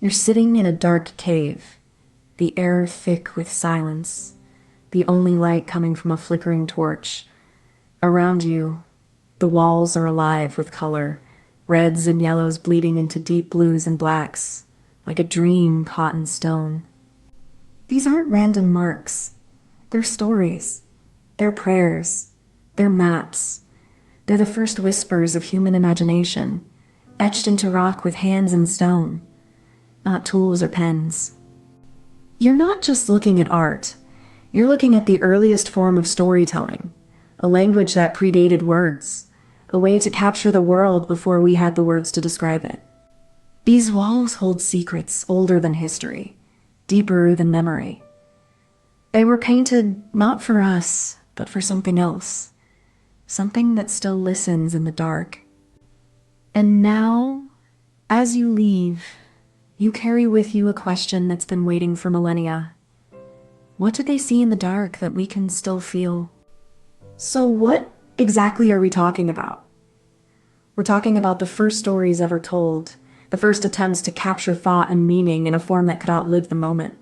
You're sitting in a dark cave, the air thick with silence, the only light coming from a flickering torch. Around you, the walls are alive with color, reds and yellows bleeding into deep blues and blacks, like a dream caught in stone. These aren't random marks. They're stories. They're prayers. They're maps. They're the first whispers of human imagination, etched into rock with hands and stone, not tools or pens. You're not just looking at art. You're looking at the earliest form of storytelling, a language that predated words, a way to capture the world before we had the words to describe it. These walls hold secrets older than history, deeper than memory. They were painted not for us, but for something else, something that still listens in the dark. And now, as you leave, you carry with you a question that's been waiting for millennia. What did they see in the dark that we can still feel? So what exactly are we talking about? We're talking about the first stories ever told, the first attempts to capture thought and meaning in a form that could outlive the moment.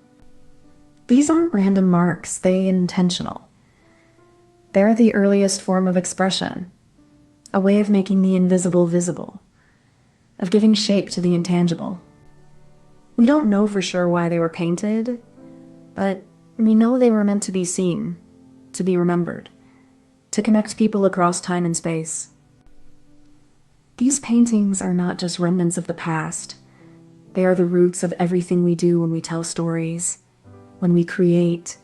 These aren't random marks, they're intentional. They're the earliest form of expression, a way of making the invisible visible, of giving shape to the intangible. We don't know for sure why they were painted, but we know they were meant to be seen, to be remembered, to connect people across time and space. These paintings are not just remnants of the past. They are the roots of everything we do when we tell stories, when we create,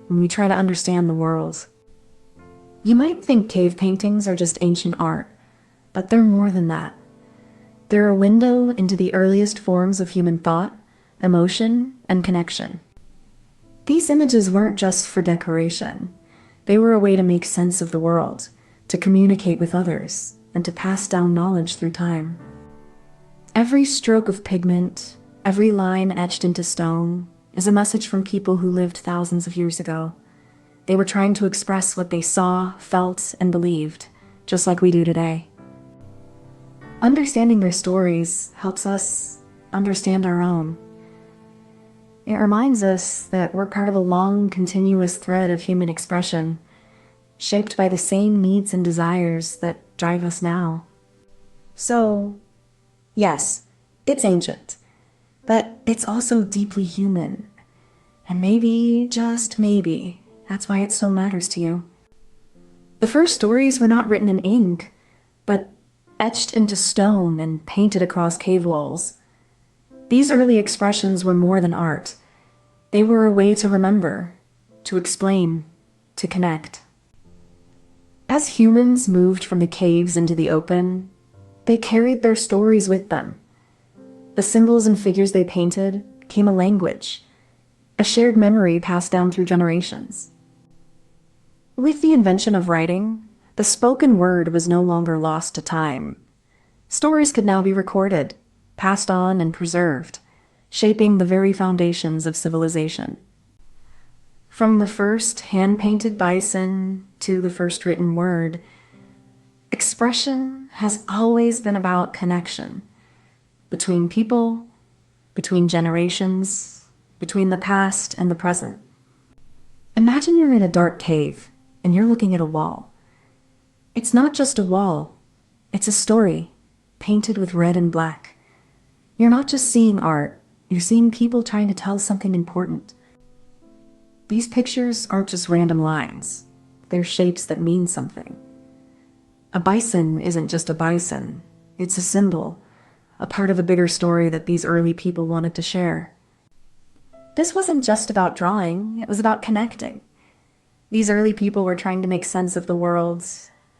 when we try to understand the world. You might think cave paintings are just ancient art, but they're more than that. They're a window into the earliest forms of human thought, emotion, and connection. These images weren't just for decoration. They were a way to make sense of the world, to communicate with others, and to pass down knowledge through time. Every stroke of pigment, every line etched into stone, is a message from people who lived thousands of years ago. They were trying to express what they saw, felt, and believed, just like we do today. Understanding their stories helps us understand our own. It reminds us that we're part of a long, continuous thread of human expression, shaped by the same needs and desires that drive us now. So, yes, it's ancient, but it's also deeply human. And maybe, just maybe, that's why it so matters to you. The first stories were not written in ink, but etched into stone and painted across cave walls. These early expressions were more than art. They were a way to remember, to explain, to connect. As humans moved from the caves into the open, they carried their stories with them. The symbols and figures they painted became a language, a shared memory passed down through generations. With the invention of writing, the spoken word was no longer lost to time. Stories could now be recorded, passed on, and preserved, shaping the very foundations of civilization. From the first hand-painted bison to the first written word, expression has always been about connection between people, between generations, between the past and the present. Imagine you're in a dark cave and you're looking at a wall. It's not just a wall, it's a story painted with red and black. You're not just seeing art, you're seeing people trying to tell something important. These pictures aren't just random lines, they're shapes that mean something. A bison isn't just a bison, it's a symbol, a part of a bigger story that these early people wanted to share. This wasn't just about drawing, it was about connecting. These early people were trying to make sense of the world,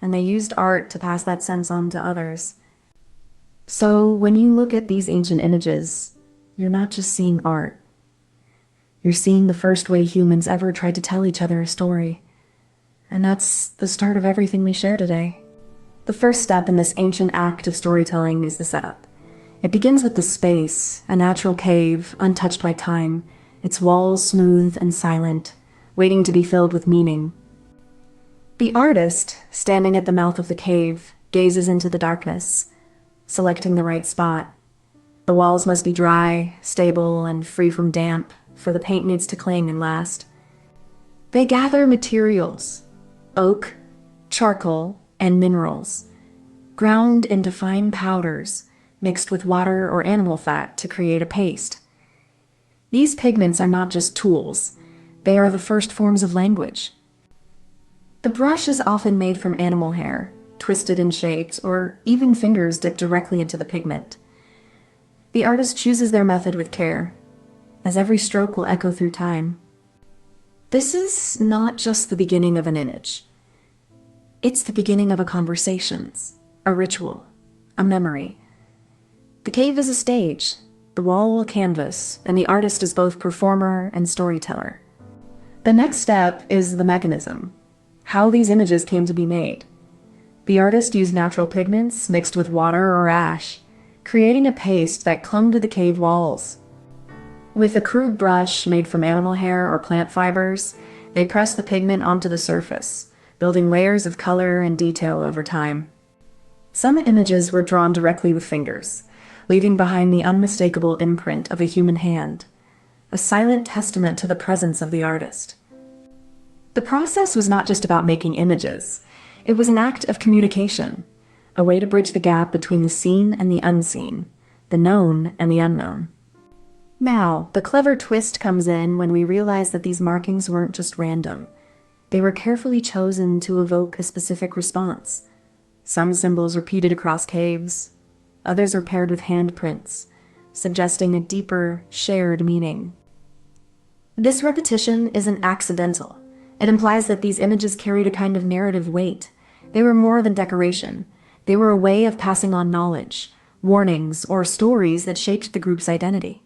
and they used art to pass that sense on to others. So when you look at these ancient images, you're not just seeing art. You're seeing the first way humans ever tried to tell each other a story. And that's the start of everything we share today. The first step in this ancient act of storytelling is the setup. It begins with the space, a natural cave, untouched by time, its walls smooth and silent, waiting to be filled with meaning. The artist, standing at the mouth of the cave, gazes into the darkness, selecting the right spot, The walls must be dry, stable, and free from damp, for the paint needs to cling and last. They gather materials, oak, charcoal, and minerals, ground into fine powders, mixed with water or animal fat to create a paste. These pigments are not just tools, they are the first forms of language. The brush is often made from animal hair, twisted and shaped, or even fingers dipped directly into the pigment. The artist chooses their method with care, as every stroke will echo through time. This is not just the beginning of an image. It's the beginning of a conversation, a ritual, a memory. The cave is a stage, the wall a canvas, and the artist is both performer and storyteller. The next step is the mechanism, how these images came to be made. The artist used natural pigments mixed with water or ash, creating a paste that clung to the cave walls. With a crude brush made from animal hair or plant fibers, they pressed the pigment onto the surface, building layers of color and detail over time. Some images were drawn directly with fingers, leaving behind the unmistakable imprint of a human hand, a silent testament to the presence of the artist. The process was not just about making images. It was an act of communication, a way to bridge the gap between the seen and the unseen, the known and the unknown. Now, the clever twist comes in when we realize that these markings weren't just random. They were carefully chosen to evoke a specific response. Some symbols repeated across caves, others are paired with handprints, suggesting a deeper, shared meaning. This repetition isn't accidental. It implies that these images carried a kind of narrative weight. They were more than decoration. They were a way of passing on knowledge, warnings, or stories that shaped the group's identity.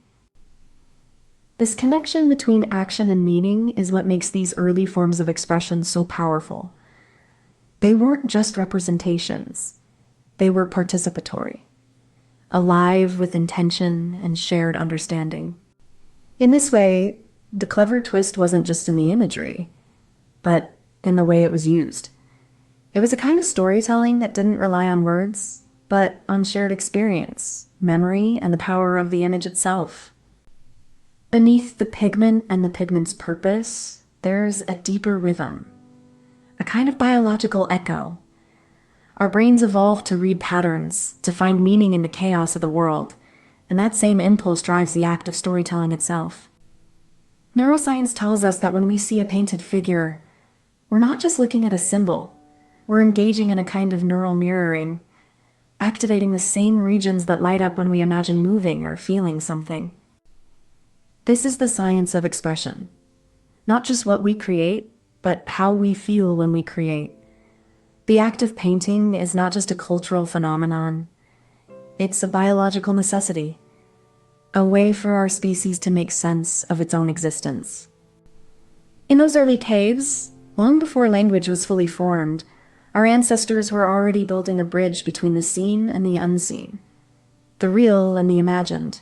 This connection between action and meaning is what makes these early forms of expression so powerful. They weren't just representations. They were participatory, alive with intention and shared understanding. In this way, the clever twist wasn't just in the imagery, but in the way it was used. It was a kind of storytelling that didn't rely on words, but on shared experience, memory, and the power of the image itself. Beneath the pigment and the pigment's purpose, there's a deeper rhythm, a kind of biological echo. Our brains evolved to read patterns, to find meaning in the chaos of the world, and that same impulse drives the act of storytelling itself. Neuroscience tells us that when we see a painted figure, we're not just looking at a symbol, we're engaging in a kind of neural mirroring, activating the same regions that light up when we imagine moving or feeling something. This is the science of expression. Not just what we create, but how we feel when we create. The act of painting is not just a cultural phenomenon. It's a biological necessity, a way for our species to make sense of its own existence. In those early caves, long before language was fully formed, our ancestors were already building a bridge between the seen and the unseen, the real and the imagined.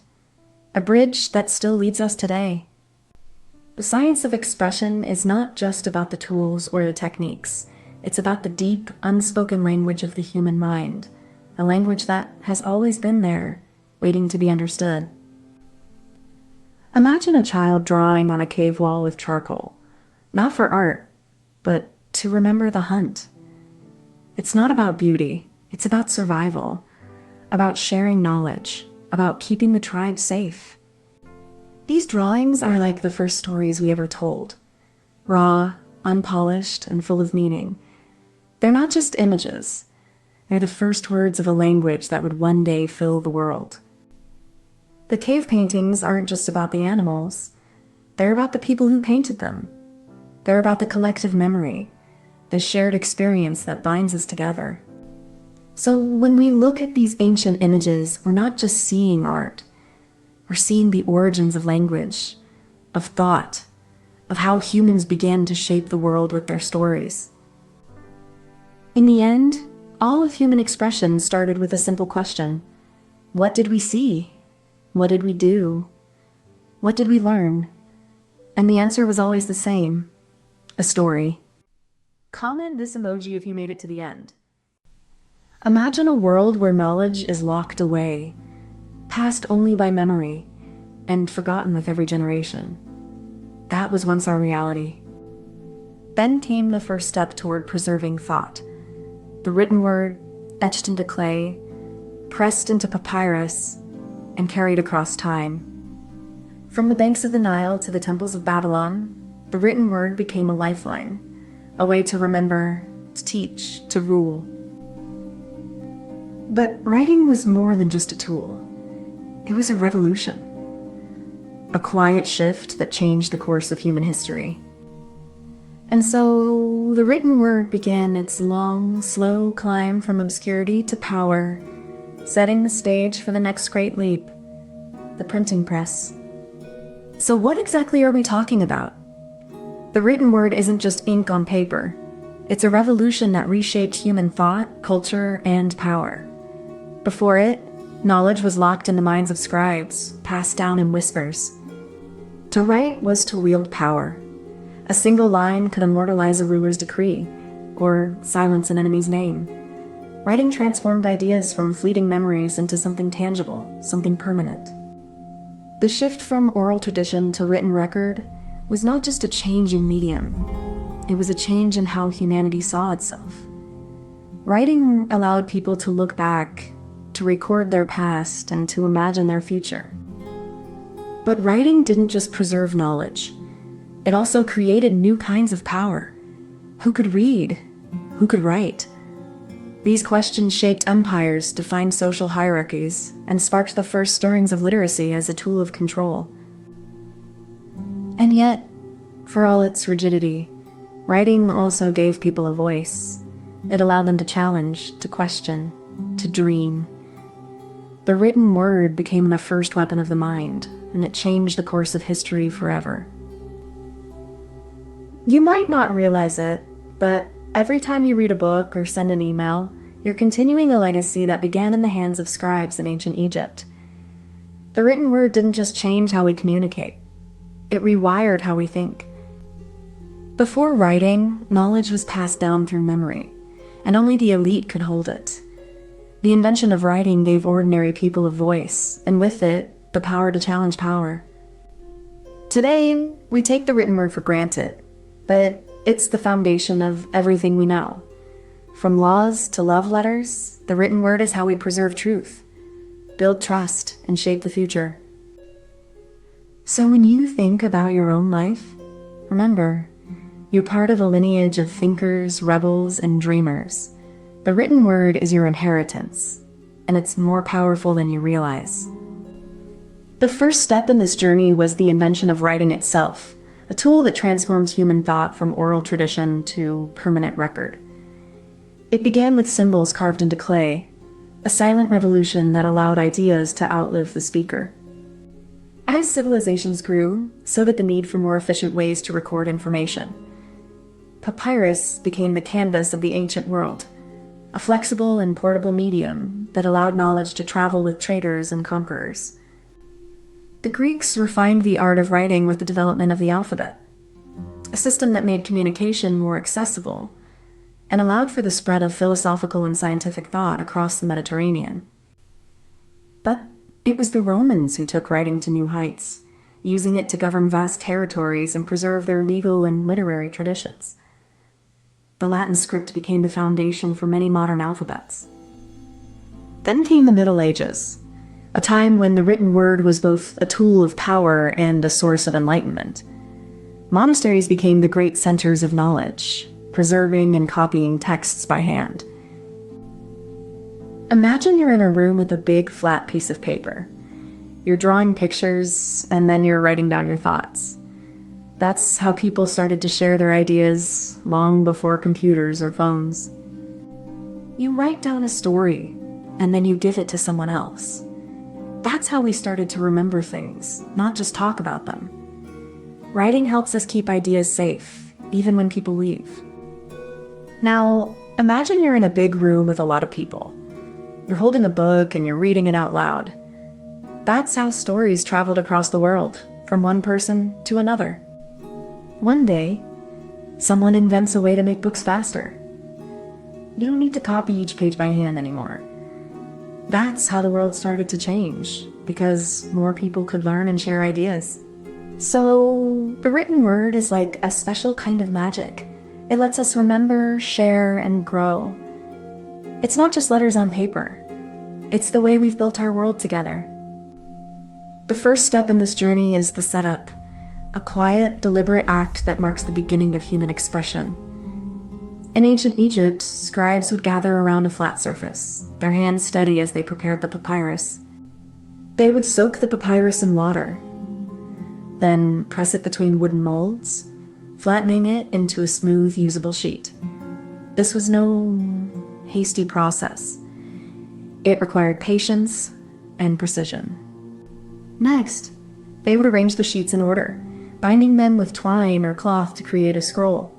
A bridge that still leads us today. The science of expression is not just about the tools or the techniques. It's about the deep, unspoken language of the human mind, a language that has always been there, waiting to be understood. Imagine a child drawing on a cave wall with charcoal, not for art, but to remember the hunt. It's not about beauty, it's about survival, about sharing knowledge, about keeping the tribe safe. These drawings are like the first stories we ever told, raw, unpolished, and full of meaning. They're not just images. They're the first words of a language that would one day fill the world. The cave paintings aren't just about the animals. They're about the people who painted them. They're about the collective memory, the shared experience that binds us together. So when we look at these ancient images, we're not just seeing art. We're seeing the origins of language, of thought, of how humans began to shape the world with their stories. In the end, all of human expression started with a simple question. What did we see? What did we do? What did we learn? And the answer was always the same. A story. Comment this emoji if you made it to the end. Imagine a world where knowledge is locked away. passed only by memory and forgotten with every generation. That was once our reality. Then came the first step toward preserving thought. The written word, etched into clay, pressed into papyrus, and carried across time. From the banks of the Nile to the temples of Babylon, the written word became a lifeline, a way to remember, to teach, to rule. But writing was more than just a tool. It was a revolution. A quiet shift that changed the course of human history. And so the written word began its long, slow climb from obscurity to power, setting the stage for the next great leap, the printing press. So what exactly are we talking about? The written word isn't just ink on paper. It's a revolution that reshaped human thought, culture, and power. Before it, knowledge was locked in the minds of scribes, passed down in whispers. To write was to wield power. A single line could immortalize a ruler's decree, or silence an enemy's name. Writing transformed ideas from fleeting memories into something tangible, something permanent. The shift from oral tradition to written record was not just a change in medium. It was a change in how humanity saw itself. Writing allowed people to look back, to record their past, and to imagine their future. But writing didn't just preserve knowledge. It also created new kinds of power. Who could read? Who could write? These questions shaped empires, defined social hierarchies, and sparked the first stirrings of literacy as a tool of control. And yet, for all its rigidity, writing also gave people a voice. It allowed them to challenge, to question, to dream. The written word became the first weapon of the mind, and it changed the course of history forever. You might not realize it, but every time you read a book or send an email, you're continuing a legacy that began in the hands of scribes in ancient Egypt. The written word didn't just change how we communicate. It rewired how we think. Before writing, knowledge was passed down through memory, and only the elite could hold it. The invention of writing gave ordinary people a voice, and with it, the power to challenge power. Today, we take the written word for granted, but it's the foundation of everything we know. From laws to love letters, the written word is how we preserve truth, build trust, and shape the future. So when you think about your own life, remember, you're part of a lineage of thinkers, rebels, and dreamers. The written word is your inheritance, and it's more powerful than you realize. The first step in this journey was the invention of writing itself, a tool that transforms human thought from oral tradition to permanent record. It began with symbols carved into clay, a silent revolution that allowed ideas to outlive the speaker. As civilizations grew, so did the need for more efficient ways to record information. Papyrus became the canvas of the ancient world, a flexible and portable medium that allowed knowledge to travel with traders and conquerors. The Greeks refined the art of writing with the development of the alphabet, a system that made communication more accessible and allowed for the spread of philosophical and scientific thought across the Mediterranean. But it was the Romans who took writing to new heights, using it to govern vast territories and preserve their legal and literary traditions. The Latin script became the foundation for many modern alphabets. Then came the Middle Ages, a time when the written word was both a tool of power and a source of enlightenment. Monasteries became the great centers of knowledge, preserving and copying texts by hand. Imagine you're in a room with a big, flat piece of paper. You're drawing pictures, and then you're writing down your thoughts. That's how people started to share their ideas long before computers or phones. You write down a story, and then you give it to someone else. That's how we started to remember things, not just talk about them. Writing helps us keep ideas safe, even when people leave. Now, imagine you're in a big room with a lot of people. You're holding a book and you're reading it out loud. That's how stories traveled across the world, from one person to another. One day, someone invents a way to make books faster. You don't need to copy each page by hand anymore. That's how the world started to change, because more people could learn and share ideas. So, the written word is like a special kind of magic. It lets us remember, share, and grow. It's not just letters on paper. It's the way we've built our world together. The first step in this journey is the setup, a quiet, deliberate act that marks the beginning of human expression. In ancient Egypt, scribes would gather around a flat surface, their hands steady as they prepared the papyrus. They would soak the papyrus in water, then press it between wooden molds, flattening it into a smooth, usable sheet. This was no hasty process. It required patience and precision. Next, they would arrange the sheets in order, binding them with twine or cloth to create a scroll.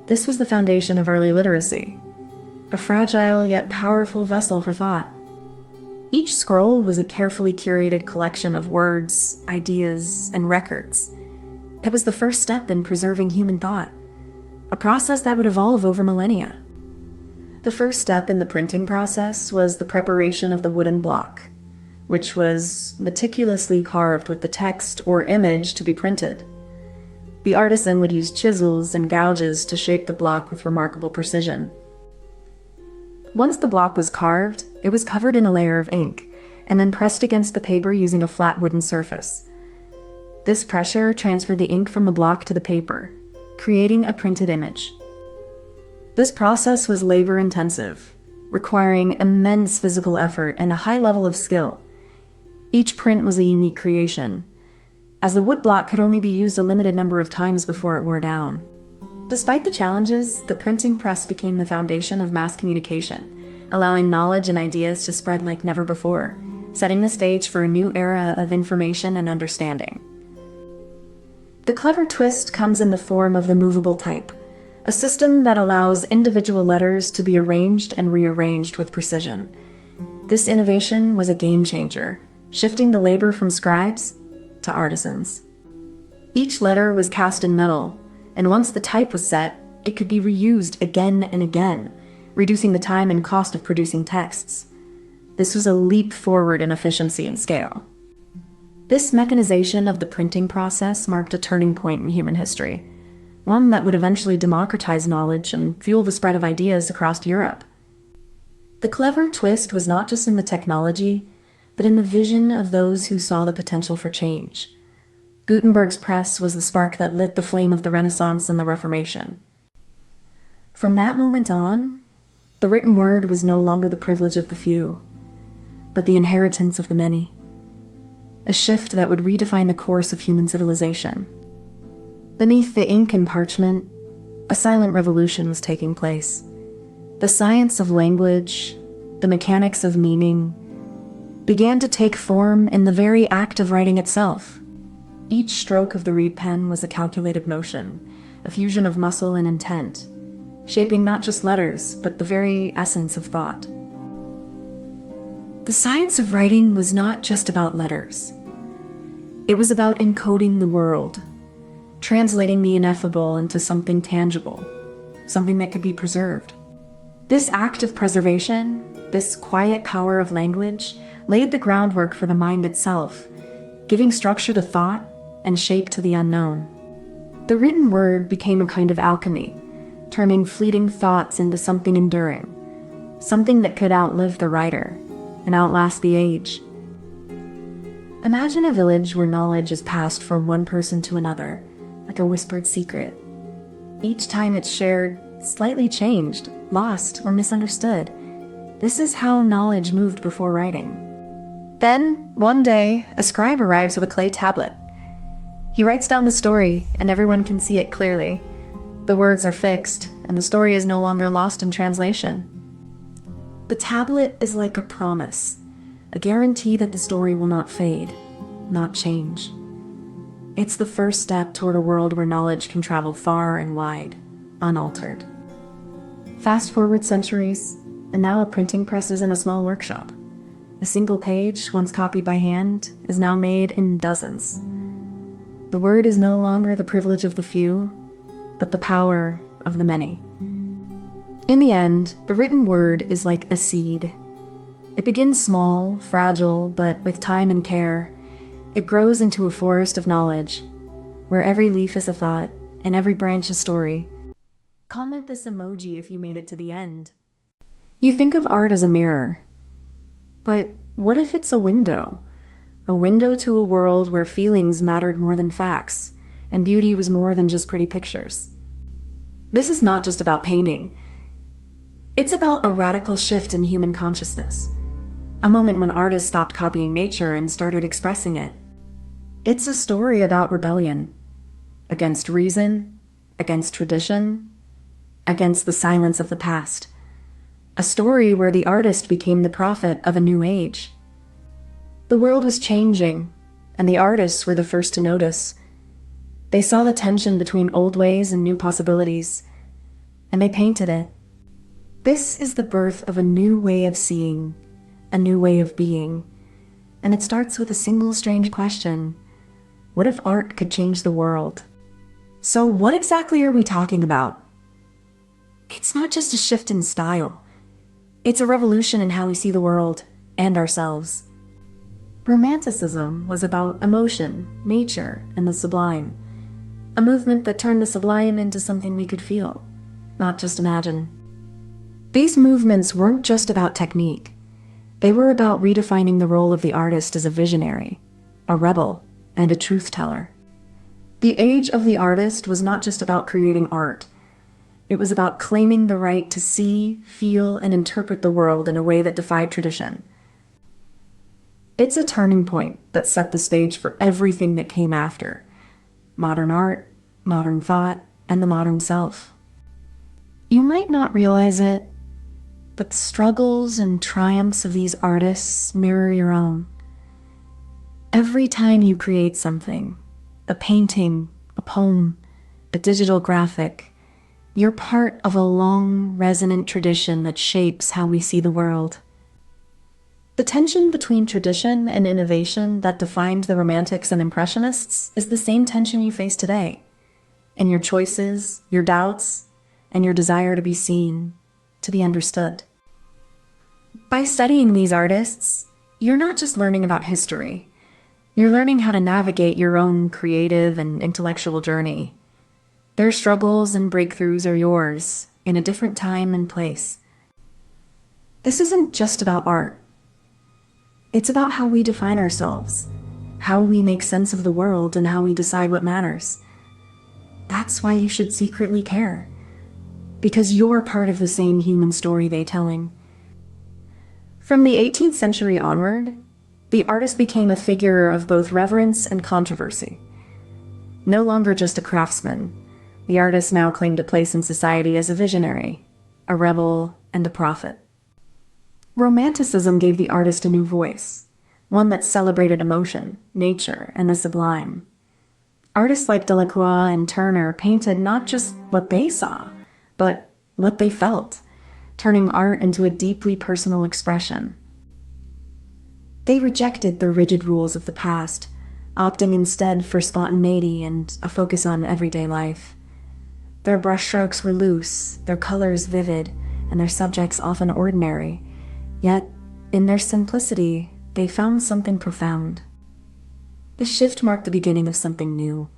This was the foundation of early literacy, a fragile yet powerful vessel for thought. Each scroll was a carefully curated collection of words, ideas, and records. It was the first step in preserving human thought, a process that would evolve over millennia. The first step in the printing process was the preparation of the wooden block, which was meticulously carved with the text or image to be printed. The artisan would use chisels and gouges to shape the block with remarkable precision. Once the block was carved, it was covered in a layer of ink, and then pressed against the paper using a flat wooden surface. This pressure transferred the ink from the block to the paper, creating a printed image. This process was labor-intensive, requiring immense physical effort and a high level of skill. Each print was a unique creation, as the wood block could only be used a limited number of times before it wore down. Despite the challenges, the printing press became the foundation of mass communication, allowing knowledge and ideas to spread like never before, setting the stage for a new era of information and understanding. The clever twist comes in the form of the movable type, a system that allows individual letters to be arranged and rearranged with precision. This innovation was a game changer, shifting the labor from scribes to artisans. Each letter was cast in metal, and once the type was set, it could be reused again and again, reducing the time and cost of producing texts. This was a leap forward in efficiency and scale. This mechanization of the printing process marked a turning point in human history, one that would eventually democratize knowledge and fuel the spread of ideas across Europe. The clever twist was not just in the technology, but in the vision of those who saw the potential for change. Gutenberg's press was the spark that lit the flame of the Renaissance and the Reformation. From that moment on, the written word was no longer the privilege of the few, but the inheritance of the many. A shift that would redefine the course of human civilization. Beneath the ink and parchment, a silent revolution was taking place. The science of language, the mechanics of meaning, began to take form in the very act of writing itself. Each stroke of the reed pen was a calculated motion, a fusion of muscle and intent, shaping not just letters, but the very essence of thought. The science of writing was not just about letters. It was about encoding the world, translating the ineffable into something tangible, something that could be preserved. This act of preservation, this quiet power of language, laid the groundwork for the mind itself, giving structure to thought and shape to the unknown. The written word became a kind of alchemy, turning fleeting thoughts into something enduring, something that could outlive the writer and outlast the age. Imagine a village where knowledge is passed from one person to another, like a whispered secret. Each time it's shared, slightly changed, lost, or misunderstood. This is how knowledge moved before writing. Then, one day, a scribe arrives with a clay tablet. He writes down the story, and everyone can see it clearly. The words are fixed, and the story is no longer lost in translation. The tablet is like a promise, a guarantee that the story will not fade, not change. It's the first step toward a world where knowledge can travel far and wide, unaltered. Fast forward centuries, and now a printing press is in a small workshop. A single page, once copied by hand, is now made in dozens. The word is no longer the privilege of the few, but the power of the many. In the end, the written word is like a seed. It begins small, fragile, but with time and care, it grows into a forest of knowledge, where every leaf is a thought and every branch a story. Comment this emoji if you made it to the end. You think of art as a mirror, but what if it's a window? A window to a world where feelings mattered more than facts, and beauty was more than just pretty pictures. This is not just about painting. It's about a radical shift in human consciousness. A moment when artists stopped copying nature and started expressing it. It's a story about rebellion. Against reason, against tradition, against the silence of the past. A story where the artist became the prophet of a new age. The world was changing, and the artists were the first to notice. They saw the tension between old ways and new possibilities, and they painted it. This is the birth of a new way of seeing, a new way of being, and it starts with a single strange question. What if art could change the world? So what exactly are we talking about? It's not just a shift in style. It's a revolution in how we see the world and ourselves. Romanticism was about emotion, nature, and the sublime. A movement that turned the sublime into something we could feel, not just imagine. These movements weren't just about technique. They were about redefining the role of the artist as a visionary, a rebel, and a truth teller. The age of the artist was not just about creating art. It was about claiming the right to see, feel, and interpret the world in a way that defied tradition. It's a turning point that set the stage for everything that came after. Modern art, modern thought, and the modern self. You might not realize it, but the struggles and triumphs of these artists mirror your own. Every time you create something, a painting, a poem, a digital graphic, you're part of a long, resonant tradition that shapes how we see the world. The tension between tradition and innovation that defined the Romantics and Impressionists is the same tension you face today, in your choices, your doubts, and your desire to be seen, to be understood. By studying these artists, you're not just learning about history. You're learning how to navigate your own creative and intellectual journey. Their struggles and breakthroughs are yours, in a different time and place. This isn't just about art. It's about how we define ourselves, how we make sense of the world, and how we decide what matters. That's why you should secretly care. Because you're part of the same human story they're telling. From the 18th century onward, the artist became a figure of both reverence and controversy. No longer just a craftsman, the artist now claimed a place in society as a visionary, a rebel, and a prophet. Romanticism gave the artist a new voice, one that celebrated emotion, nature, and the sublime. Artists like Delacroix and Turner painted not just what they saw, but what they felt, turning art into a deeply personal expression. They rejected the rigid rules of the past, opting instead for spontaneity and a focus on everyday life. Their brushstrokes were loose, their colors vivid, and their subjects often ordinary. Yet, in their simplicity, they found something profound. The shift marked the beginning of something new.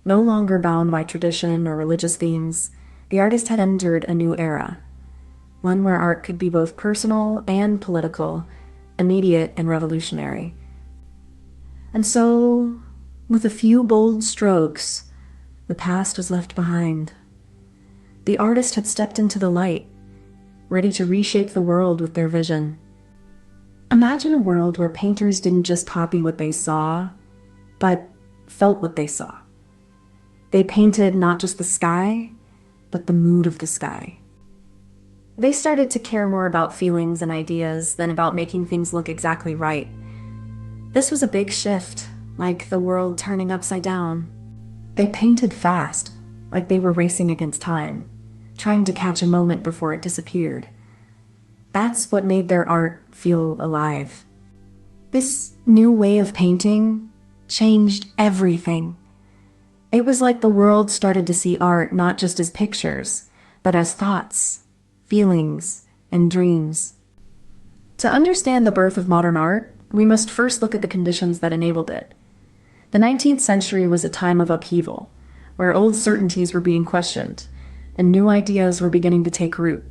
No longer bound by tradition or religious themes, the artist had entered a new era, one where art could be both personal and political, immediate and revolutionary. And so, with a few bold strokes, the past was left behind. The artist had stepped into the light, ready to reshape the world with their vision. Imagine a world where painters didn't just copy what they saw, but felt what they saw. They painted not just the sky, but the mood of the sky. They started to care more about feelings and ideas than about making things look exactly right. This was a big shift, like the world turning upside down. They painted fast, like they were racing against time, trying to catch a moment before it disappeared. That's what made their art feel alive. This new way of painting changed everything. It was like the world started to see art not just as pictures, but as thoughts, feelings, and dreams. To understand the birth of modern art, we must first look at the conditions that enabled it. The 19th century was a time of upheaval, where old certainties were being questioned, and new ideas were beginning to take root.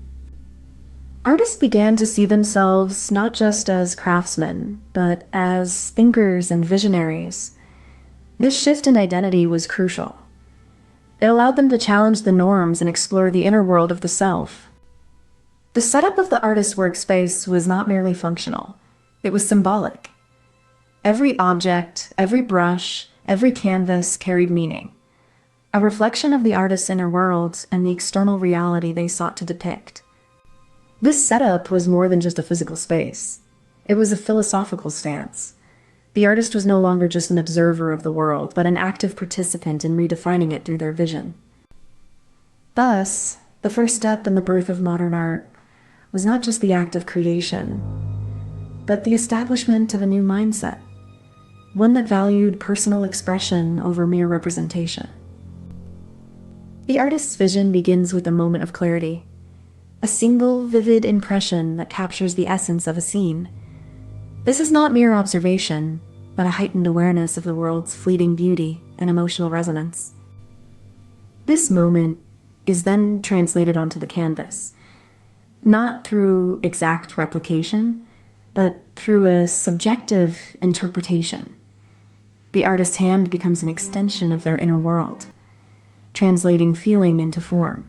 Artists began to see themselves not just as craftsmen, but as thinkers and visionaries. This shift in identity was crucial. It allowed them to challenge the norms and explore the inner world of the self. The setup of the artist's workspace was not merely functional. It was symbolic. Every object, every brush, every canvas carried meaning, a reflection of the artist's inner world and the external reality they sought to depict. This setup was more than just a physical space. It was a philosophical stance. The artist was no longer just an observer of the world, but an active participant in redefining it through their vision. Thus, the first step in the birth of modern art was not just the act of creation, but the establishment of a new mindset, one that valued personal expression over mere representation. The artist's vision begins with a moment of clarity, a single vivid impression that captures the essence of a scene. This is not mere observation, but a heightened awareness of the world's fleeting beauty and emotional resonance. This moment is then translated onto the canvas, not through exact replication, but through a subjective interpretation. The artist's hand becomes an extension of their inner world, translating feeling into form.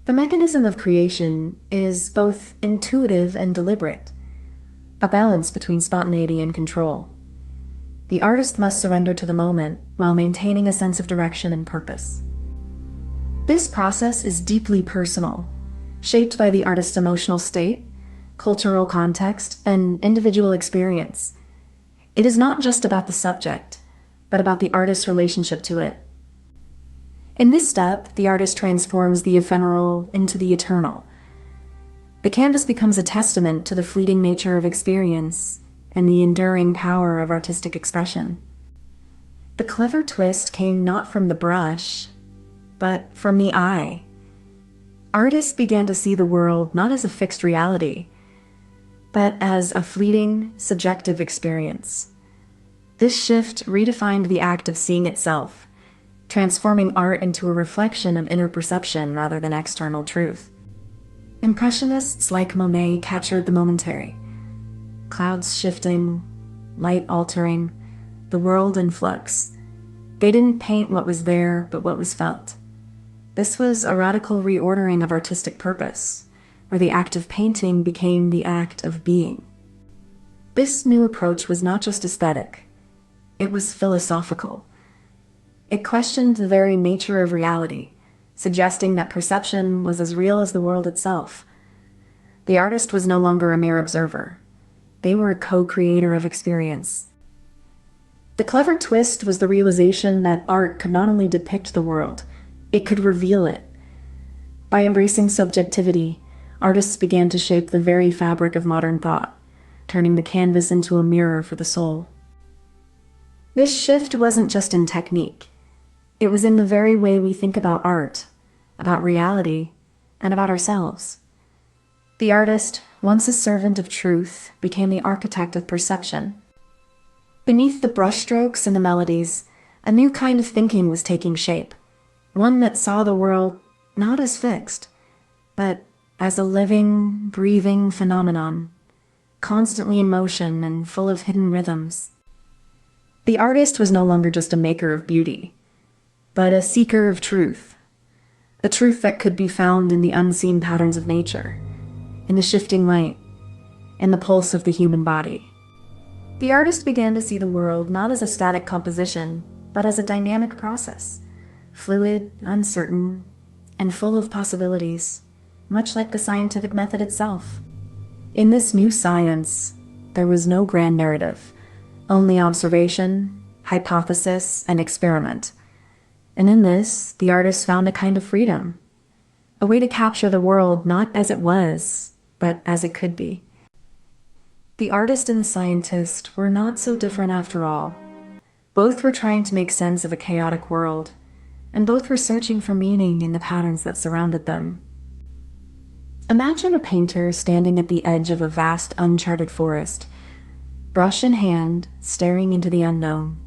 The mechanism of creation is both intuitive and deliberate, a balance between spontaneity and control. The artist must surrender to the moment while maintaining a sense of direction and purpose. This process is deeply personal, shaped by the artist's emotional state, cultural context, and individual experience. It is not just about the subject, but about the artist's relationship to it. In this step, the artist transforms the ephemeral into the eternal. The canvas becomes a testament to the fleeting nature of experience and the enduring power of artistic expression. The clever twist came not from the brush, but from the eye. Artists began to see the world not as a fixed reality, but as a fleeting, subjective experience. This shift redefined the act of seeing itself, transforming art into a reflection of inner perception rather than external truth. Impressionists like Monet captured the momentary. Clouds shifting, light altering, the world in flux. They didn't paint what was there, but what was felt. This was a radical reordering of artistic purpose, where the act of painting became the act of being. This new approach was not just aesthetic, it was philosophical. It questioned the very nature of reality, suggesting that perception was as real as the world itself. The artist was no longer a mere observer. They were a co-creator of experience. The clever twist was the realization that art could not only depict the world, it could reveal it. By embracing subjectivity, artists began to shape the very fabric of modern thought, turning the canvas into a mirror for the soul. This shift wasn't just in technique. It was in the very way we think about art, about reality, and about ourselves. The artist, once a servant of truth, became the architect of perception. Beneath the brushstrokes and the melodies, a new kind of thinking was taking shape, one that saw the world not as fixed, but as a living, breathing phenomenon, constantly in motion and full of hidden rhythms. The artist was no longer just a maker of beauty, but a seeker of truth, a truth that could be found in the unseen patterns of nature, in the shifting light, in the pulse of the human body. The artist began to see the world not as a static composition, but as a dynamic process, fluid, uncertain, and full of possibilities, much like the scientific method itself. In this new science, there was no grand narrative, only observation, hypothesis, and experiment. And in this, the artist found a kind of freedom, a way to capture the world not as it was, but as it could be. The artist and the scientist were not so different after all. Both were trying to make sense of a chaotic world, and both were searching for meaning in the patterns that surrounded them. Imagine a painter standing at the edge of a vast, uncharted forest, brush in hand, staring into the unknown.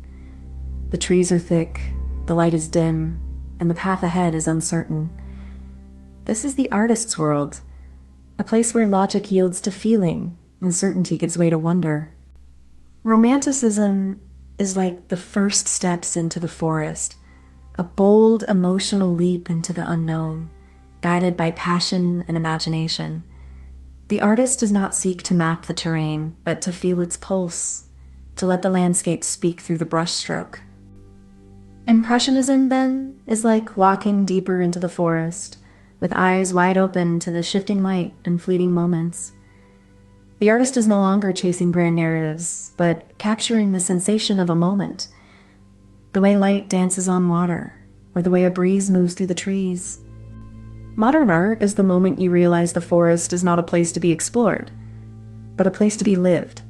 The trees are thick, the light is dim, and the path ahead is uncertain. This is the artist's world, a place where logic yields to feeling and certainty gives way to wonder. Romanticism is like the first steps into the forest, a bold, emotional leap into the unknown, guided by passion and imagination. The artist does not seek to map the terrain, but to feel its pulse, to let the landscape speak through the brushstroke. Impressionism, then, is like walking deeper into the forest, with eyes wide open to the shifting light and fleeting moments. The artist is no longer chasing grand narratives, but capturing the sensation of a moment. The way light dances on water, or the way a breeze moves through the trees. Modern art is the moment you realize the forest is not a place to be explored, but a place to be lived.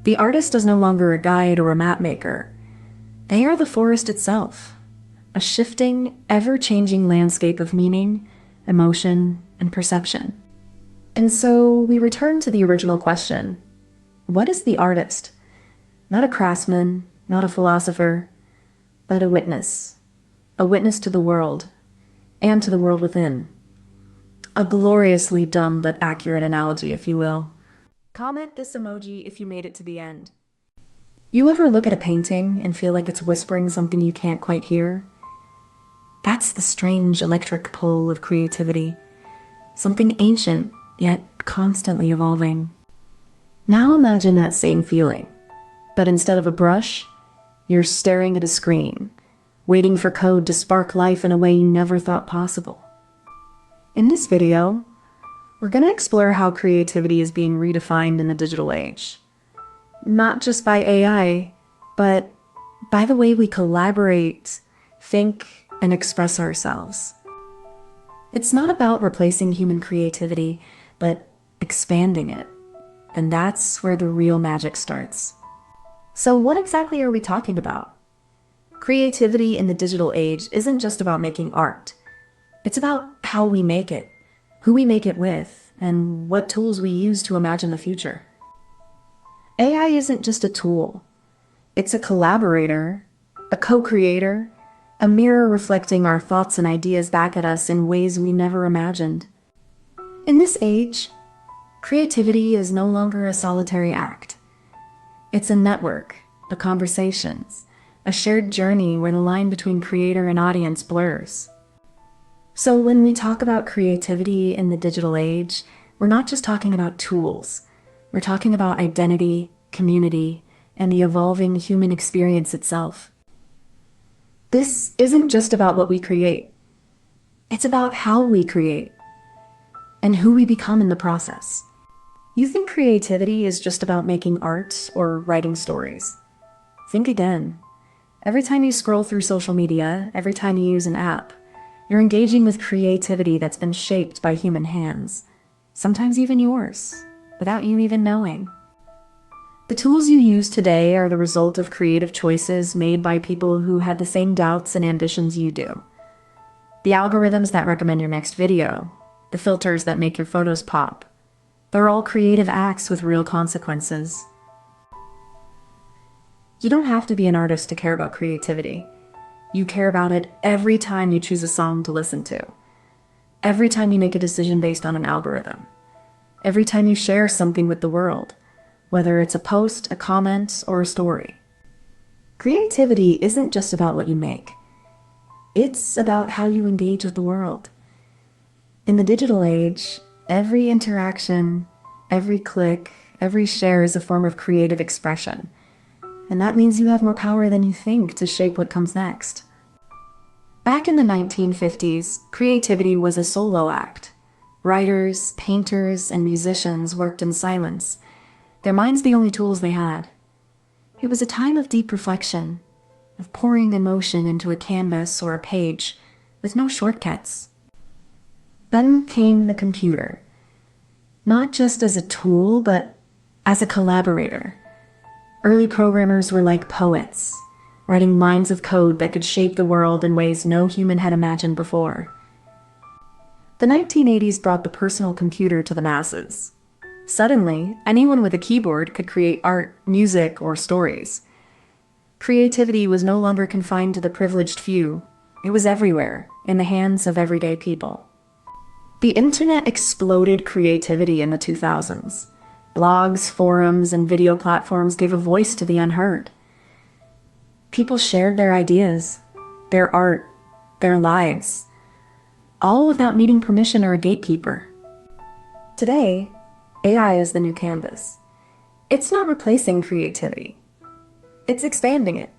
The artist is no longer a guide or a map maker. They are the forest itself, a shifting, ever-changing landscape of meaning, emotion, and perception. And so we return to the original question. What is the artist? Not a craftsman, not a philosopher, but a witness to the world, and to the world within. A gloriously dumb but accurate analogy, if you will. Comment this emoji if you made it to the end. You ever look at a painting and feel like it's whispering something you can't quite hear? That's the strange electric pull of creativity. Something ancient, yet constantly evolving. Now imagine that same feeling, but instead of a brush, you're staring at a screen, waiting for code to spark life in a way you never thought possible. In this video, we're going to explore how creativity is being redefined in the digital age. Not just by AI, but by the way we collaborate, think, and express ourselves. It's not about replacing human creativity, but expanding it. And that's where the real magic starts. So what exactly are we talking about? Creativity in the digital age isn't just about making art. It's about how we make it, who we make it with, and what tools we use to imagine the future. AI isn't just a tool. It's a collaborator, a co-creator, a mirror reflecting our thoughts and ideas back at us in ways we never imagined. In this age, creativity is no longer a solitary act. It's a network, a conversations, a shared journey where the line between creator and audience blurs. So when we talk about creativity in the digital age, we're not just talking about tools. We're talking about identity, community, and the evolving human experience itself. This isn't just about what we create. It's about how we create and who we become in the process. You think creativity is just about making art or writing stories? Think again. Every time you scroll through social media, every time you use an app, you're engaging with creativity that's been shaped by human hands, sometimes even yours, without you even knowing. The tools you use today are the result of creative choices made by people who had the same doubts and ambitions you do. The algorithms that recommend your next video, the filters that make your photos pop, they're all creative acts with real consequences. You don't have to be an artist to care about creativity. You care about it every time you choose a song to listen to, every time you make a decision based on an algorithm, every time you share something with the world, whether it's a post, a comment, or a story. Creativity isn't just about what you make. It's about how you engage with the world. In the digital age, every interaction, every click, every share is a form of creative expression. And that means you have more power than you think to shape what comes next. Back in the 1950s, creativity was a solo act. Writers, painters, and musicians worked in silence, their minds the only tools they had. It was a time of deep reflection, of pouring emotion into a canvas or a page, with no shortcuts. Then came the computer, not just as a tool, but as a collaborator. Early programmers were like poets, writing lines of code that could shape the world in ways no human had imagined before. The 1980s brought the personal computer to the masses. Suddenly, anyone with a keyboard could create art, music, or stories. Creativity was no longer confined to the privileged few. It was everywhere, in the hands of everyday people. The internet exploded creativity in the 2000s. Blogs, forums, and video platforms gave a voice to the unheard. People shared their ideas, their art, their lives, all without needing permission or a gatekeeper. Today, AI is the new canvas. It's not replacing creativity. It's expanding it.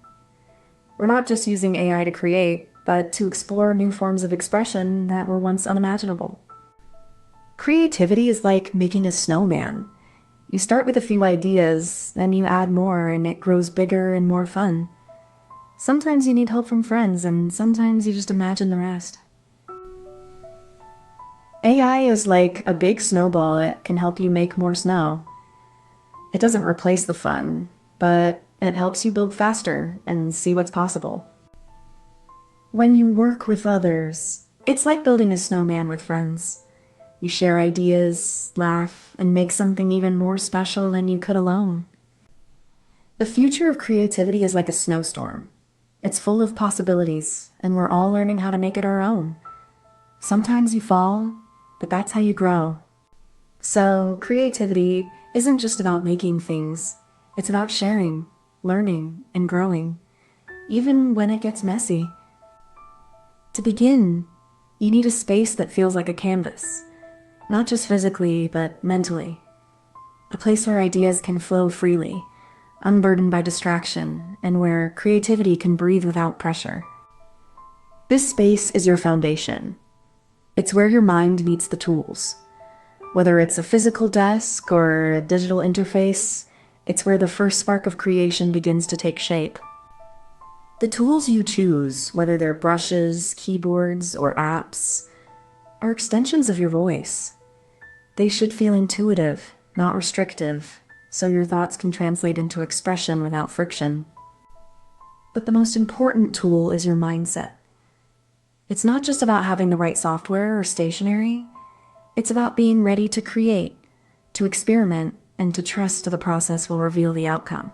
We're not just using AI to create, but to explore new forms of expression that were once unimaginable. Creativity is like making a snowman. You start with a few ideas, then you add more, and it grows bigger and more fun. Sometimes you need help from friends, and sometimes you just imagine the rest. AI is like a big snowball that can help you make more snow. It doesn't replace the fun, but it helps you build faster and see what's possible. When you work with others, it's like building a snowman with friends. You share ideas, laugh, and make something even more special than you could alone. The future of creativity is like a snowstorm. It's full of possibilities, and we're all learning how to make it our own. Sometimes you fall, but that's how you grow. So, creativity isn't just about making things. It's about sharing, learning, and growing, even when it gets messy. To begin, you need a space that feels like a canvas, not just physically, but mentally. A place where ideas can flow freely, unburdened by distraction, and where creativity can breathe without pressure. This space is your foundation. It's where your mind meets the tools. Whether it's a physical desk or a digital interface, it's where the first spark of creation begins to take shape. The tools you choose, whether they're brushes, keyboards, or apps, are extensions of your voice. They should feel intuitive, not restrictive, so your thoughts can translate into expression without friction. But the most important tool is your mindset. It's not just about having the right software or stationery. It's about being ready to create, to experiment, and to trust the process will reveal the outcome.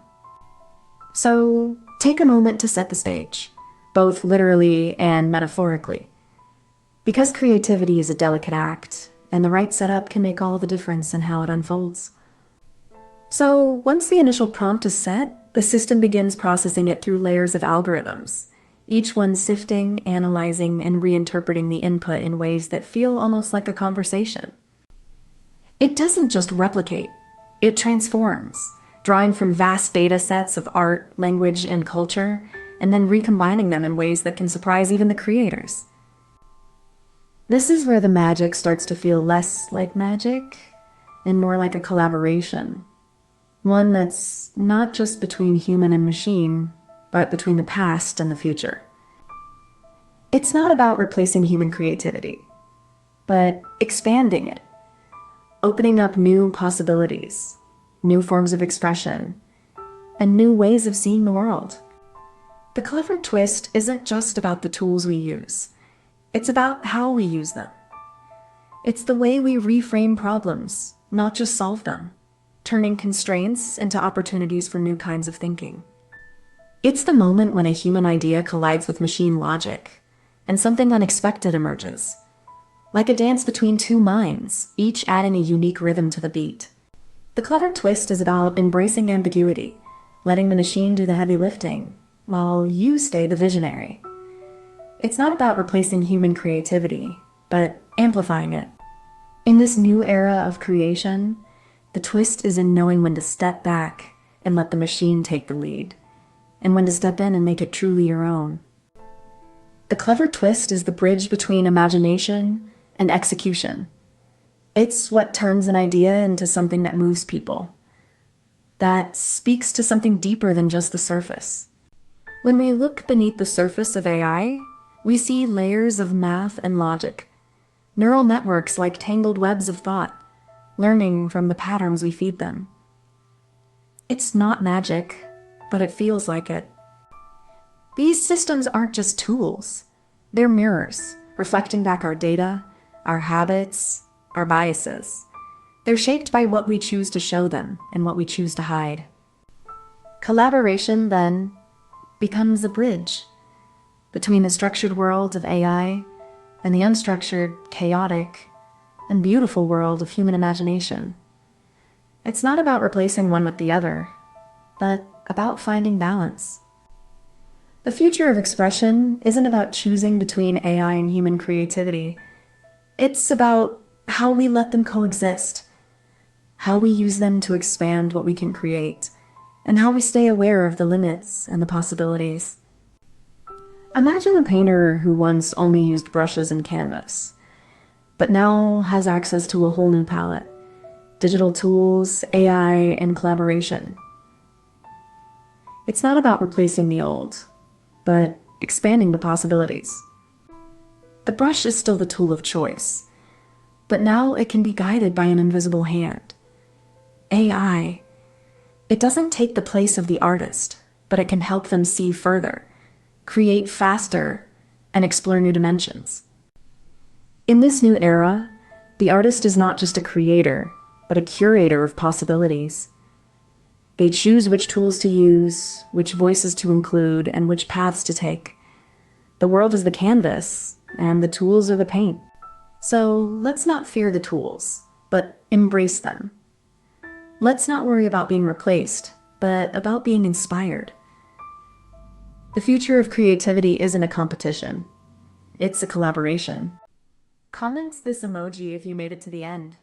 So, take a moment to set the stage, both literally and metaphorically. Because creativity is a delicate act, and the right setup can make all the difference in how it unfolds. So, once the initial prompt is set, the system begins processing it through layers of algorithms, each one sifting, analyzing, and reinterpreting the input in ways that feel almost like a conversation. It doesn't just replicate, it transforms, drawing from vast data sets of art, language, and culture, and then recombining them in ways that can surprise even the creators. This is where the magic starts to feel less like magic and more like a collaboration. One that's not just between human and machine, but between the past and the future. It's not about replacing human creativity, but expanding it, opening up new possibilities, new forms of expression, and new ways of seeing the world. The clever twist isn't just about the tools we use. It's about how we use them. It's the way we reframe problems, not just solve them, turning constraints into opportunities for new kinds of thinking. It's the moment when a human idea collides with machine logic, and something unexpected emerges. Like a dance between two minds, each adding a unique rhythm to the beat. The clever twist is about embracing ambiguity, letting the machine do the heavy lifting, while you stay the visionary. It's not about replacing human creativity, but amplifying it. In this new era of creation, the twist is in knowing when to step back and let the machine take the lead, and when to step in and make it truly your own. The clever twist is the bridge between imagination and execution. It's what turns an idea into something that moves people, that speaks to something deeper than just the surface. When we look beneath the surface of AI, we see layers of math and logic, neural networks like tangled webs of thought, learning from the patterns we feed them. It's not magic, but it feels like it. These systems aren't just tools. They're mirrors, reflecting back our data, our habits, our biases. They're shaped by what we choose to show them and what we choose to hide. Collaboration, then, becomes a bridge between the structured world of AI and the unstructured, chaotic, and beautiful world of human imagination. It's not about replacing one with the other, but about finding balance. The future of expression isn't about choosing between AI and human creativity. It's about how we let them coexist, how we use them to expand what we can create, and how we stay aware of the limits and the possibilities. Imagine a painter who once only used brushes and canvas, but now has access to a whole new palette: digital tools, AI, and collaboration. It's not about replacing the old, but expanding the possibilities. The brush is still the tool of choice, but now it can be guided by an invisible hand. AI, it doesn't take the place of the artist, but it can help them see further, create faster, and explore new dimensions. In this new era, the artist is not just a creator, but a curator of possibilities. They choose which tools to use, which voices to include, and which paths to take. The world is the canvas, and the tools are the paint. So let's not fear the tools, but embrace them. Let's not worry about being replaced, but about being inspired. The future of creativity isn't a competition. It's a collaboration. Comment this emoji if you made it to the end.